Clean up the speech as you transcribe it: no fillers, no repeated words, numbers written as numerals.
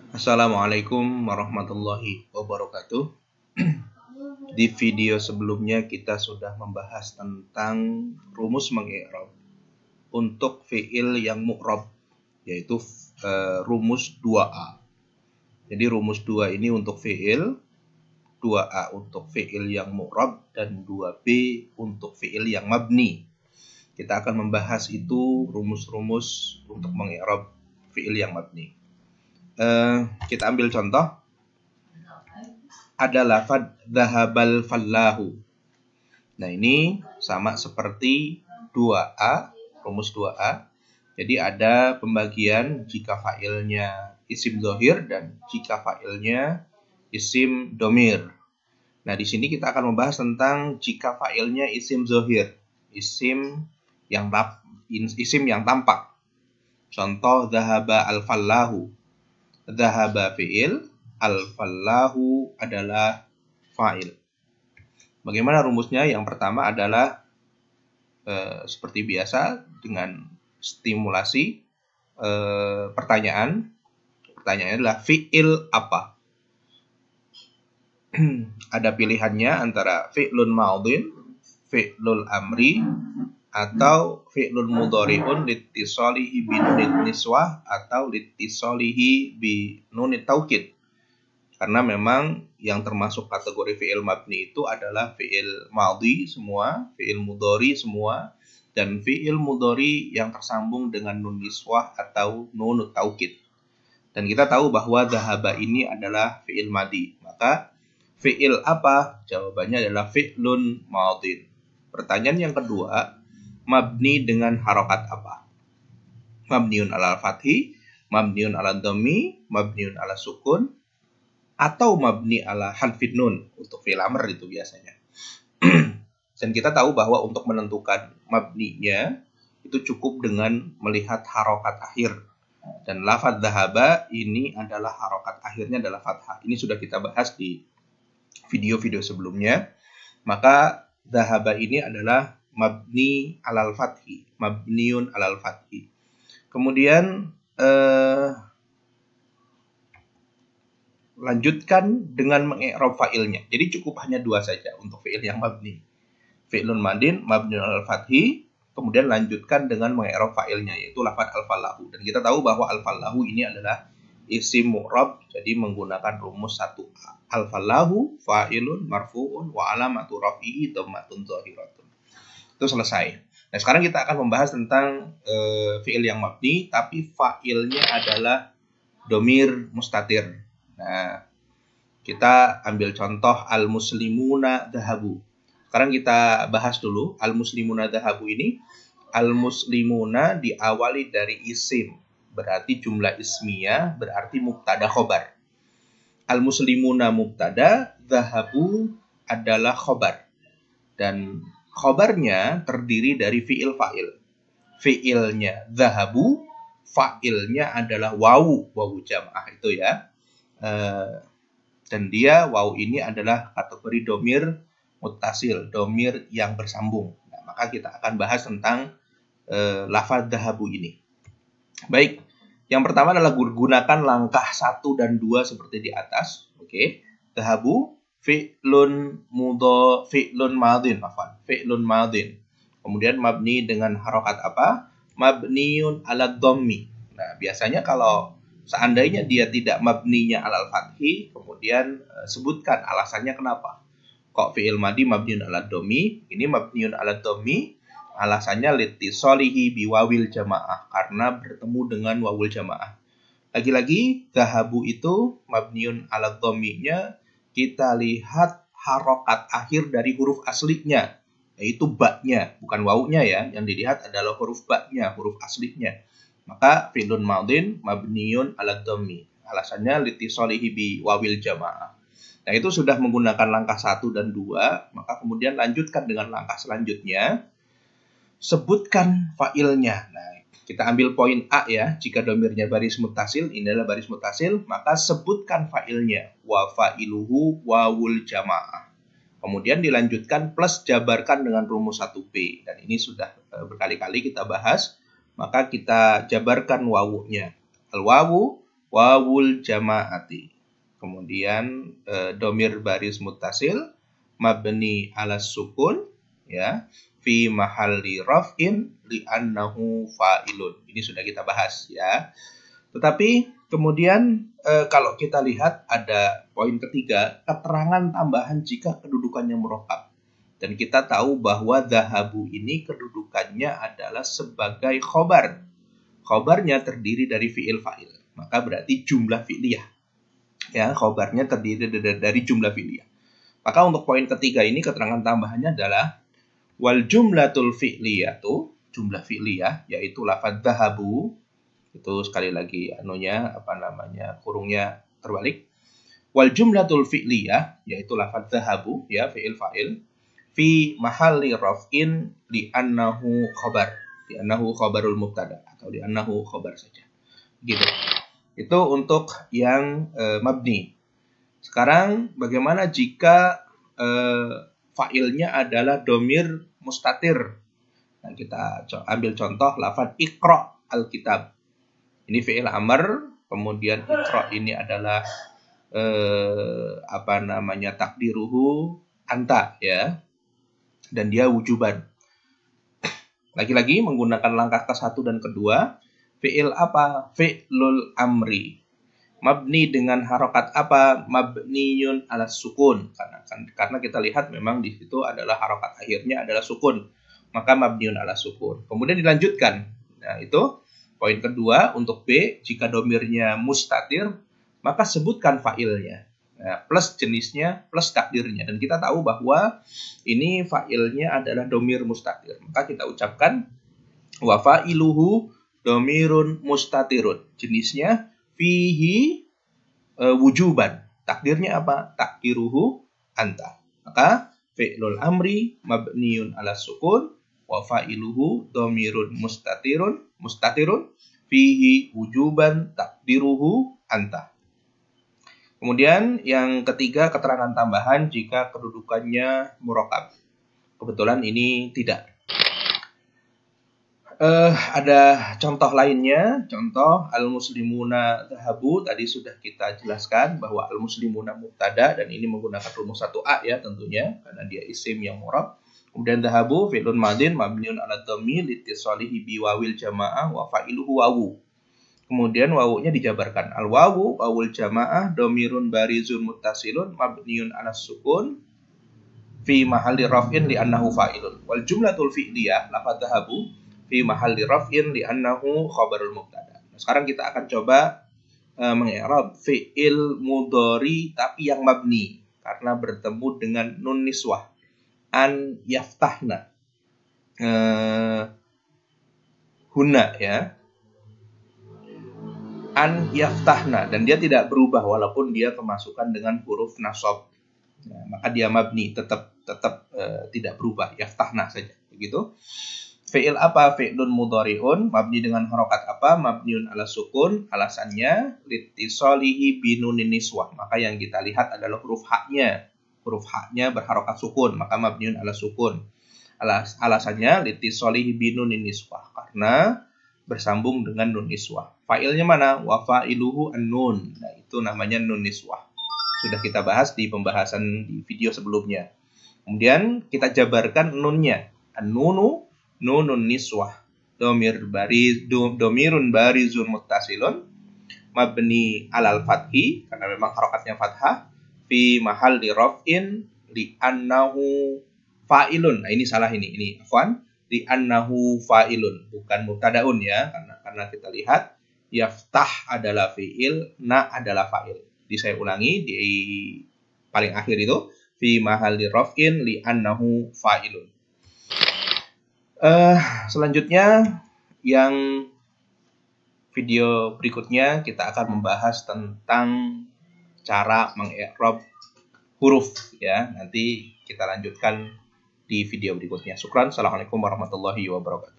Assalamualaikum warahmatullahi wabarakatuh. Di video sebelumnya kita sudah membahas tentang rumus mengi'rab untuk fi'il yang mu'rab, yaitu rumus 2A. Jadi rumus 2 ini untuk fi'il, 2A untuk fi'il yang mu'rab, dan 2B untuk fi'il yang mabni. Kita akan membahas itu rumus-rumus untuk mengi'rab fi'il yang mabni. Kita ambil contoh. Ada lafadz dhahabal fallahu. Nah, ini sama seperti 2A, rumus 2A. Jadi ada pembagian jika fa'ilnya isim dhohir dan jika fa'ilnya isim domir. Nah, di sini kita akan membahas tentang jika fa'ilnya isim dhohir, isim yang tampak. Contoh dhahaba al-fallahu. Dhahaba fi'il, al-fallahu adalah fa'il. Bagaimana rumusnya? Yang pertama adalah seperti biasa dengan stimulasi pertanyaan. Pertanyaannya adalah fi'il apa? Ada pilihannya antara fi'lun maudin, fi'lul amri, atau fi'lun mudhari'un litisolihi bi nunit niswah atau litisolihi bi nunit taukid. Karena memang yang termasuk kategori fi'il mabni itu adalah fi'il madhi semua, fi'il mudhari semua, dan fi'il mudhari yang tersambung dengan nun niswah atau nunut taukid. Dan kita tahu bahwa dhahaba ini adalah fi'il madhi. Maka fi'il apa? Jawabannya adalah fi'lun madhin. Pertanyaan yang kedua, mabni dengan harokat apa? Mabniun ala fathi, mabniun ala dhammi, mabniun ala sukun, atau mabni ala hanfid nun untuk fi'il amr itu biasanya. Dan kita tahu bahwa untuk menentukan mabninya itu cukup dengan melihat harokat akhir. Dan lafadz dhahaba ini adalah harokat akhirnya adalah fathah. Ini sudah kita bahas di video-video sebelumnya. Maka dhahaba ini adalah mabni alal fathi, mabniun alal fathi. Kemudian lanjutkan dengan mengi'rab fa'ilnya. Jadi cukup hanya dua saja untuk fi'il yang mabni. Fi'lun madin, mabniun alal fathi, kemudian lanjutkan dengan mengi'rab fa'ilnya, yaitu lafadz al-fallahu. Dan kita tahu bahwa al-fallahu ini adalah isim mu'rab, jadi menggunakan rumus 1A. Al-fallahu fa'ilun marfu'un wa alamatu raf'ihi dhammatun dhahiratun. Itu selesai. Nah, sekarang kita akan membahas tentang fi'il yang mabni, tapi fa'ilnya adalah domir mustatir. Nah, kita ambil contoh al-muslimuna dhahabu. Sekarang kita bahas dulu al-muslimuna dhahabu ini. Al-muslimuna diawali dari isim, berarti jumlah ismiyah, berarti mubtada khobar. Al-muslimuna mubtada, dhahabu adalah khobar. Dan khobarnya terdiri dari fi'il fa'il. Fi'ilnya dhahabu, fa'ilnya adalah wawu jam'ah itu ya. Dan dia wawu ini adalah kategori domir muttasil, domir yang bersambung. Nah, maka kita akan bahas tentang lafadz dhahabu ini. Baik, yang pertama adalah gunakan langkah 1 dan 2 seperti di atas. Oke, dhahabu fi'lun madhin, fi'lun madhin. Kemudian mabni dengan harokat apa? Mabniun ala dhammi. Nah, biasanya kalau seandainya dia tidak mabninya alal fathi, kemudian sebutkan alasannya kenapa. Kok fi'il madhi mabniun ala dhammi? Ini mabniun ala dhammi, alasannya litisolihi biwawil jamaah, karena bertemu dengan wawul jamaah. Lagi-lagi dhahabu itu mabniun ala dhamminya, kita lihat harokat akhir dari huruf aslinya, yaitu ba-nya, bukan wawunya ya. Yang dilihat adalah huruf ba-nya, huruf aslinya. Maka fi'lun madhin mabniun ala dhammi. Alasannya litisolihi bi wawil jamaah. Nah, itu sudah menggunakan langkah 1 dan 2, maka kemudian lanjutkan dengan langkah selanjutnya. Sebutkan fa'ilnya. Nah, kita ambil poin A ya. Jika domirnya baris muttasil, ini adalah baris muttasil, maka sebutkan fa'ilnya. Wa fa'iluhu wawul jamaah. Kemudian dilanjutkan plus jabarkan dengan rumus 1B. Dan ini sudah berkali-kali kita bahas. Maka kita jabarkan wawunya. Al-wawu wawul jama'ati. Kemudian domir baris muttasil mabni ala sukun ya fi mahalli raf'in li'annahu fa'ilun. Ini sudah kita bahas ya. Tetapi kemudian kalau kita lihat ada poin ketiga, keterangan tambahan jika kedudukannya murakkab. Dan kita tahu bahwa dhahabu ini kedudukannya adalah sebagai khobar. Khobarnya terdiri dari fi'il fa'il. Maka berarti jumlah fi'liyah. Ya, khobarnya terdiri dari jumlah fi'liyah. Maka untuk poin ketiga ini keterangan tambahannya adalah wal jumlatul fi'liyatu, jumlah fi'liyah yaitu lafadz dhahabu. Itu sekali lagi kurungnya terbalik. Wal jumlatul fi'liyah yaitu lafadz dhahabu ya fi'il fa'il fi mahalli raf'in li annahu khabar. Li annahu khabarul mubtada atau li annahu khabar saja. Gitu. Itu untuk yang mabni. Sekarang bagaimana jika fa'ilnya adalah domir mustatir? Nah, kita ambil contoh lafadz iqra al-kitab. Ini fi'il amr, kemudian iqra ini adalah takdiruhu anta ya. Dan dia wujuban. Lagi-lagi menggunakan langkah ke-1 dan kedua. Fi'il apa? Fi'lul amri. Mabni dengan harokat apa? Mabniyun ala sukun. Karena kita lihat memang di situ adalah harokat akhirnya adalah sukun. Maka mabniyun ala sukun. Kemudian dilanjutkan. Nah itu poin kedua untuk B. Jika domirnya mustatir, maka sebutkan fa'ilnya. Nah, plus jenisnya, plus takdirnya. Dan kita tahu bahwa ini fa'ilnya adalah domir mustatir. Maka kita ucapkan wa fa'iluhu domirun mustatirun. Jenisnya fihi wujuban. Takdirnya apa? Takdiruhu anta. Maka fi'lul amri mabniun ala sukun wa fa'iluhu domirun mustatirun fihi wujuban takdiruhu anta. Kemudian yang ketiga keterangan tambahan jika kedudukannya murakkab. Kebetulan ini tidak. Ada contoh lainnya, contoh al-muslimuna dhahabu tadi sudah kita jelaskan bahwa al-muslimuna mubtada dan ini menggunakan rumus 1A ya tentunya karena dia isim yang murab. Kemudian dhahabu fi'lun madin mabniun ala dhammi litisalihi bi wawil jamaah wa fa'iluhu wawu. Kemudian wawunya dijabarkan. Al-wawu wawul jamaah domirun barizun muttasilun mabniun ala sukun fi mahalli raf'in li annahu fa'ilun. Wal jumlatul fi'liyah lafadz dhahabu fi mahalli raf'in li annahu khabarul mubtada. Nah, sekarang kita akan coba mengi'rab fi'il mudhari tapi yang mabni karena bertemu dengan nun niswah. An yaftahna. Huna ya. An yaftahna dan dia tidak berubah walaupun dia kemasukan dengan huruf nasab. Nah, maka dia mabni tetap tidak berubah, yaftahna saja begitu. Fi'il apa? Fi'lun mudhari'un mabni dengan harokat apa? Mabniun ala sukun. Alasannya litisalihi binunin niswah. Maka yang kita lihat adalah huruf haknya. Huruf haknya berharokat sukun, maka mabniun ala sukun. Alasannya litisalihi binunin niswah karena bersambung dengan nun niswah. Fa'ilnya mana? Wa fa'iluhu an-nun. Nah, itu namanya nun niswah. Sudah kita bahas di pembahasan di video sebelumnya. Kemudian kita jabarkan nunnya. An-nunu nunun niswah. Domirun barizun muttasilun mabni alal fathi karena memang harokatnya fathah fi mahalli raf'in li annahu fa'ilun. Nah, ini salah ini afwan. Di annahu fa'ilun bukan mubtadaun ya karena kita lihat yaftah adalah fi'il, na adalah fa'il. Jadi saya ulangi di paling akhir itu fi mahalli raf'in li annahu fa'ilun. Selanjutnya yang video berikutnya kita akan membahas tentang cara mengi'rab huruf ya. Nanti kita lanjutkan di video berikutnya. Syukran. Assalamualaikum warahmatullahi wabarakatuh.